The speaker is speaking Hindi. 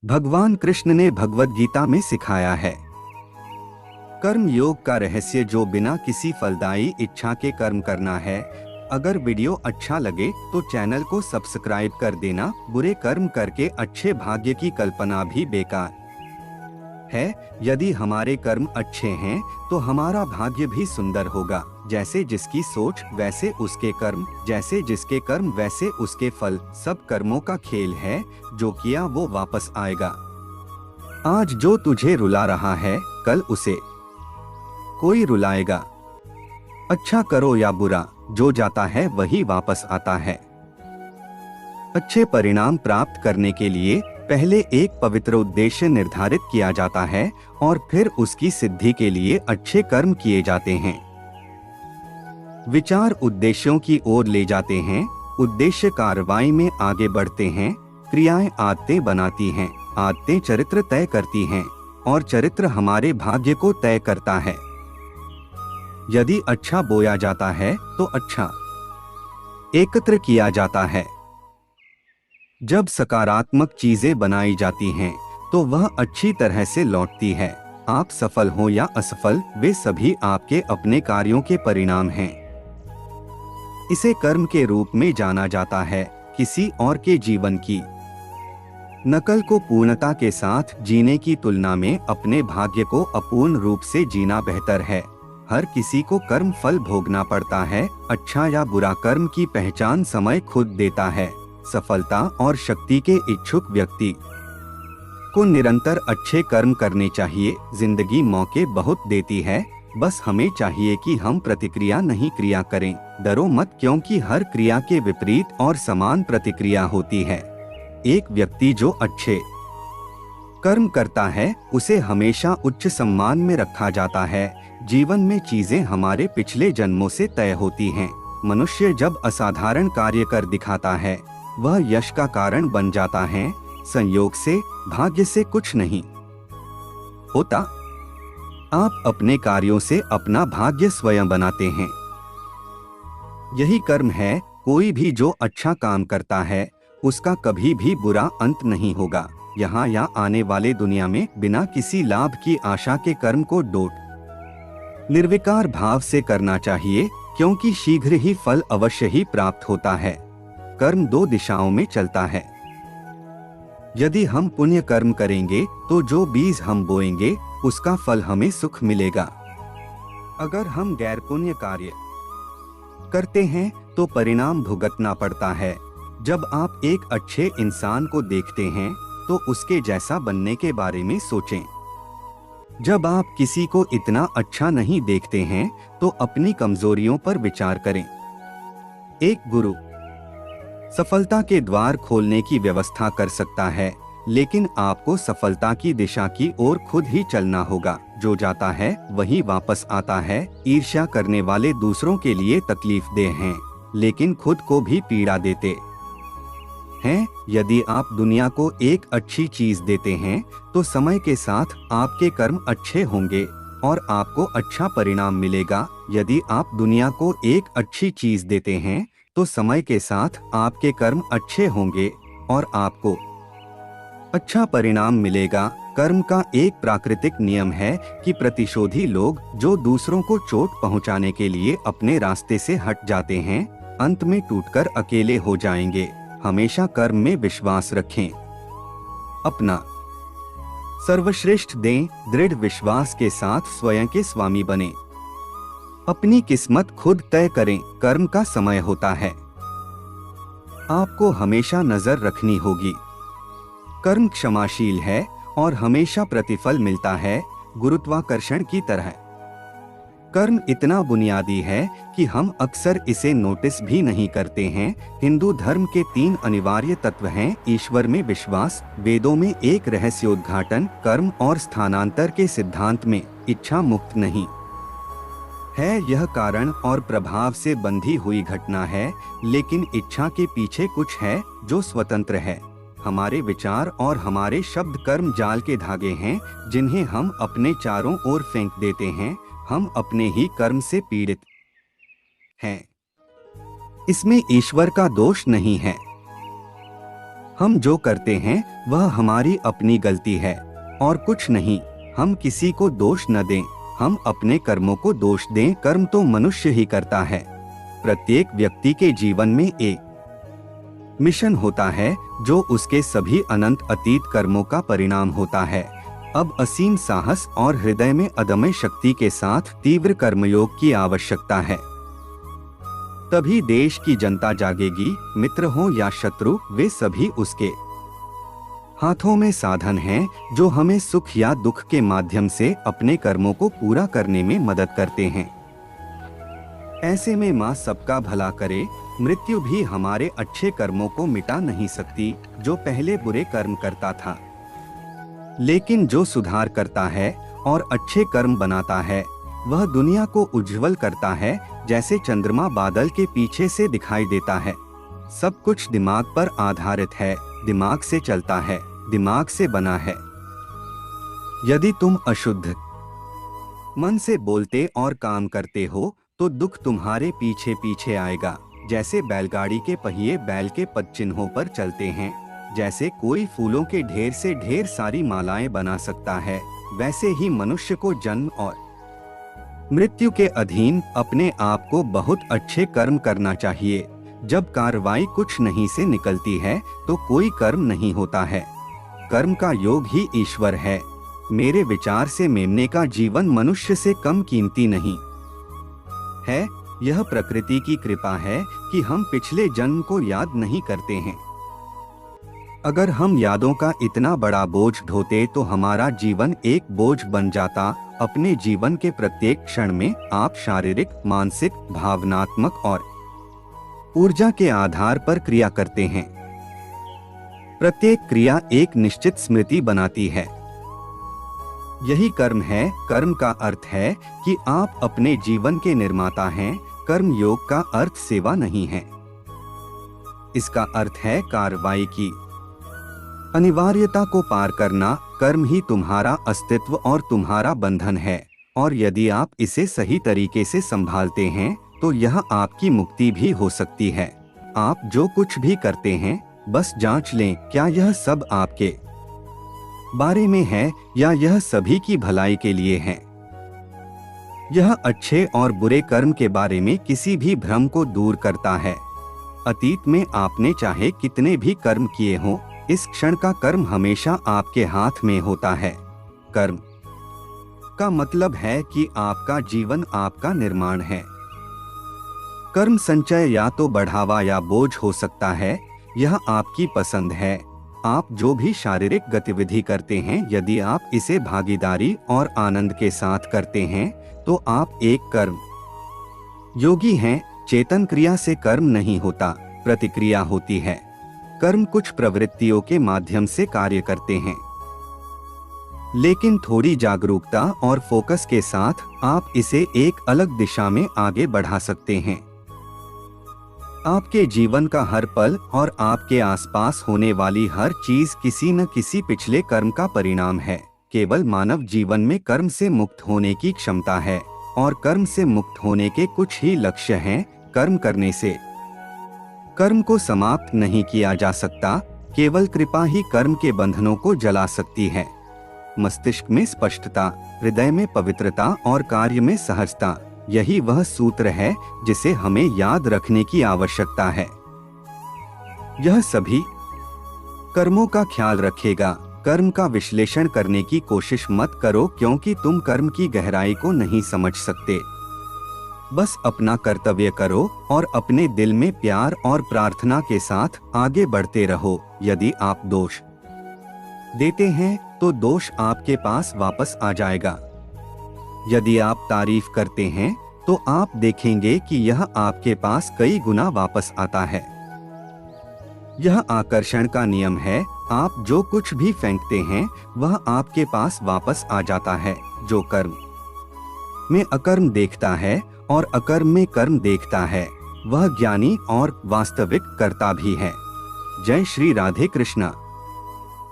भगवान कृष्ण ने भगवद गीता में सिखाया है। कर्म योग का रहस्य जो बिना किसी फलदायी इच्छा के कर्म करना है। अगर वीडियो अच्छा लगे तो चैनल को सब्सक्राइब कर देना। बुरे कर्म करके अच्छे भाग्य की कल्पना भी बेकार है। यदि हमारे कर्म अच्छे हैं तो हमारा भाग्य भी सुंदर होगा। जैसे जिसकी सोच वैसे उसके कर्म, जैसे जिसके कर्म वैसे उसके फल। सब कर्मों का खेल है, जो किया वो वापस आएगा। आज जो तुझे रुला रहा है कल उसे कोई रुलाएगा। अच्छा करो या बुरा, जो जाता है वही वापस आता है। अच्छे परिणाम प्राप्त करने के लिए पहले एक पवित्र उद्देश्य निर्धारित किया जाता है और फिर उसकी सिद्धि के लिए अच्छे कर्म किए जाते हैं। विचार उद्देश्यों की ओर ले जाते हैं, उद्देश्य कार्रवाई में आगे बढ़ते हैं। क्रियाएं आदतें बनाती हैं, आदतें चरित्र तय करती हैं और चरित्र हमारे भाग्य को तय करता है। यदि अच्छा बोया जाता है तो अच्छा एकत्र किया जाता है। जब सकारात्मक चीजें बनाई जाती हैं तो वह अच्छी तरह से लौटती है। आप सफल हो या असफल, वे सभी आपके अपने कार्यों के परिणाम हैं। इसे कर्म के रूप में जाना जाता है। किसी और के जीवन की नकल को पूर्णता के साथ जीने की तुलना में अपने भाग्य को अपूर्ण रूप से जीना बेहतर है। हर किसी को कर्म फल भोगना पड़ता है। अच्छा या बुरा कर्म की पहचान समय खुद देता है। सफलता और शक्ति के इच्छुक व्यक्ति को निरंतर अच्छे कर्म करने चाहिए। जिंदगी मौके बहुत देती है, बस हमें चाहिए कि हम प्रतिक्रिया नहीं क्रिया करें। डरो मत, क्योंकि हर क्रिया के विपरीत और समान प्रतिक्रिया होती है। एक व्यक्ति जो अच्छे कर्म करता है उसे हमेशा उच्च सम्मान में रखा जाता है। जीवन में चीजें हमारे पिछले जन्मों से तय होती हैं। मनुष्य जब असाधारण कार्य कर दिखाता है वह यश का कारण बन जाता है। संयोग से, भाग्य से कुछ नहीं होता। आप अपने कार्यों से अपना भाग्य स्वयं बनाते हैं। यही कर्म है। कोई भी जो अच्छा काम करता है उसका कभी भी बुरा अंत नहीं होगा। यहाँ या आने वाले दुनिया में बिना किसी लाभ की आशा के कर्म को निर्विकार भाव से करना चाहिए, क्योंकि शीघ्र ही फल अवश्य ही प्राप्त होता है। कर्म दो दिशाओं में चलता है। यदि हम पुण्य कर्म करेंगे तो जो बीज हम बोएंगे उसका फल हमें सुख मिलेगा। अगर हम गैर पुण्य कार्य करते हैं तो परिणाम भुगतना पड़ता है। जब आप एक अच्छे इंसान को देखते हैं तो उसके जैसा बनने के बारे में सोचें। जब आप किसी को इतना अच्छा नहीं देखते हैं तो अपनी कमजोरियों पर विचार करें। एक गुरु सफलता के द्वार खोलने की व्यवस्था कर सकता है, लेकिन आपको सफलता की दिशा की ओर खुद ही चलना होगा। जो जाता है वही वापस आता है। ईर्ष्या करने वाले दूसरों के लिए तकलीफदेह हैं, लेकिन खुद को भी पीड़ा देते हैं। यदि आप दुनिया को एक अच्छी चीज देते हैं तो समय के साथ आपके कर्म अच्छे होंगे और आपको अच्छा परिणाम मिलेगा। यदि आप दुनिया को एक अच्छी चीज देते हैं तो समय के साथ आपके कर्म अच्छे होंगे और आपको अच्छा परिणाम मिलेगा। कर्म का एक प्राकृतिक नियम है कि प्रतिशोधी लोग जो दूसरों को चोट पहुंचाने के लिए अपने रास्ते से हट जाते हैं, अंत में टूटकर अकेले हो जाएंगे। हमेशा कर्म में विश्वास रखें। अपना सर्वश्रेष्ठ दें। दृढ़ विश्वास के साथ स्वयं के स्वामी बने। अपनी किस्मत खुद तय करें। कर्म का समय होता है, आपको हमेशा नजर रखनी होगी। कर्म क्षमाशील है और हमेशा प्रतिफल मिलता है, गुरुत्वाकर्षण की तरह। कर्म इतना बुनियादी है कि हम अक्सर इसे नोटिस भी नहीं करते हैं। हिंदू धर्म के 3 अनिवार्य तत्व हैं: ईश्वर में विश्वास, वेदों में एक रहस्योद्घाटन, कर्म और स्थानांतर के सिद्धांत में इच्छा मुक्त नहीं है। यह कारण और प्रभाव से बंधी हुई घटना है, लेकिन इच्छा के पीछे कुछ है जो स्वतंत्र है। हमारे विचार और हमारे शब्द कर्म जाल के धागे हैं, जिन्हें हम अपने चारों ओर फेंक देते हैं। हम अपने ही कर्म से पीड़ित हैं। इसमें ईश्वर का दोष नहीं है। हम जो करते हैं वह हमारी अपनी गलती है और कुछ नहीं। हम किसी को दोष न दें, हम अपने कर्मों को दोष दें। कर्म तो मनुष्य ही करता है। प्रत्येक व्यक्ति के जीवन में एक मिशन होता है जो उसके सभी अनंत अतीत कर्मों का परिणाम होता है। अब असीम साहस और हृदय में अदम्य शक्ति के साथ तीव्र कर्मयोग की आवश्यकता है। तभी देश की जनता जागेगी। मित्र हो या शत्रु, वे सभी उसके हाथों में साधन हैं जो हमें सुख या दुख के माध्यम से अपने कर्मों को पूरा करने में मदद करते हैं। ऐसे में माँ सबका भला करे। मृत्यु भी हमारे अच्छे कर्मों को मिटा नहीं सकती जो पहले बुरे कर्म करता था, लेकिन जो सुधार करता है और अच्छे कर्म बनाता है वह दुनिया को उज्जवल करता है, जैसे चंद्रमा बादल के पीछे से दिखाई देता है। सब कुछ दिमाग पर आधारित है, दिमाग से चलता है, दिमाग से बना है। यदि तुम अशुद्ध मन से बोलते और काम करते हो तो दुख तुम्हारे पीछे पीछे आएगा। जैसे बैलगाड़ी के पहिए बैल के पदचिन्हों पर चलते हैं, जैसे कोई फूलों के ढेर से ढेर सारी मालाएं बना सकता है, वैसे ही मनुष्य को जन्म और मृत्यु के अधीन अपने आप को बहुत अच्छे कर्म करना चाहिए। जब कार्रवाई कुछ नहीं से निकलती है तो कोई कर्म नहीं होता है। कर्म का योग ही ईश्वर है। मेरे विचार से मेमने का जीवन मनुष्य से कम कीमती नहीं है। यह प्रकृति की कृपा है कि हम पिछले जन्म को याद नहीं करते हैं। अगर हम यादों का इतना बड़ा बोझ ढोते तो हमारा जीवन एक बोझ बन जाता। अपने जीवन के प्रत्येक क्षण में आप शारीरिक, मानसिक, भावनात्मक और ऊर्जा के आधार पर क्रिया करते हैं। प्रत्येक क्रिया एक निश्चित स्मृति बनाती है। यही कर्म है। कर्म का अर्थ है कि आप अपने जीवन के निर्माता हैं। कर्म योग का अर्थ सेवा नहीं है। इसका अर्थ है कार्रवाई की अनिवार्यता को पार करना। कर्म ही तुम्हारा अस्तित्व और तुम्हारा बंधन है, और यदि आप इसे सही तरीके से संभालते हैं तो यह आपकी मुक्ति भी हो सकती है। आप जो कुछ भी करते हैं बस जांच लें, क्या यह सब आपके बारे में है या यह सभी की भलाई के लिए है। यह अच्छे और बुरे कर्म के बारे में किसी भी भ्रम को दूर करता है। अतीत में आपने चाहे कितने भी कर्म किए हों, इस क्षण का कर्म हमेशा आपके हाथ में होता है। कर्म का मतलब है कि आपका जीवन आपका निर्माण है। कर्म संचय या तो बढ़ावा या बोझ हो सकता है, यह आपकी पसंद है। आप जो भी शारीरिक गतिविधि करते हैं, यदि आप इसे भागीदारी और आनंद के साथ करते हैं तो आप एक कर्म योगी हैं। चेतन क्रिया से कर्म नहीं होता, प्रतिक्रिया होती है। कर्म कुछ प्रवृत्तियों के माध्यम से कार्य करते हैं, लेकिन थोड़ी जागरूकता और फोकस के साथ आप इसे एक अलग दिशा में आगे बढ़ा सकते हैं। आपके जीवन का हर पल और आपके आसपास होने वाली हर चीज किसी न किसी पिछले कर्म का परिणाम है। केवल मानव जीवन में कर्म से मुक्त होने की क्षमता है, और कर्म से मुक्त होने के कुछ ही लक्ष्य हैं। कर्म करने से कर्म को समाप्त नहीं किया जा सकता, केवल कृपा ही कर्म के बंधनों को जला सकती है। मस्तिष्क में स्पष्टता, हृदय में पवित्रता और कार्य में सहजता, यही वह सूत्र है जिसे हमें याद रखने की आवश्यकता है। यह सभी कर्मों का ख्याल रखेगा। कर्म का विश्लेषण करने की कोशिश मत करो, क्योंकि तुम कर्म की गहराई को नहीं समझ सकते। बस अपना कर्तव्य करो और अपने दिल में प्यार और प्रार्थना के साथ आगे बढ़ते रहो। यदि आप दोष देते हैं तो दोष आपके पास वापस आ जाएगा। यदि आप तारीफ करते हैं तो आप देखेंगे कि यह आपके पास कई गुना वापस आता है। यह आकर्षण का नियम है। आप जो कुछ भी फेंकते हैं वह आपके पास वापस आ जाता है। जो कर्म में अकर्म देखता है और अकर्म में कर्म देखता है, वह ज्ञानी और वास्तविक कर्ता भी है। जय श्री राधे कृष्णा।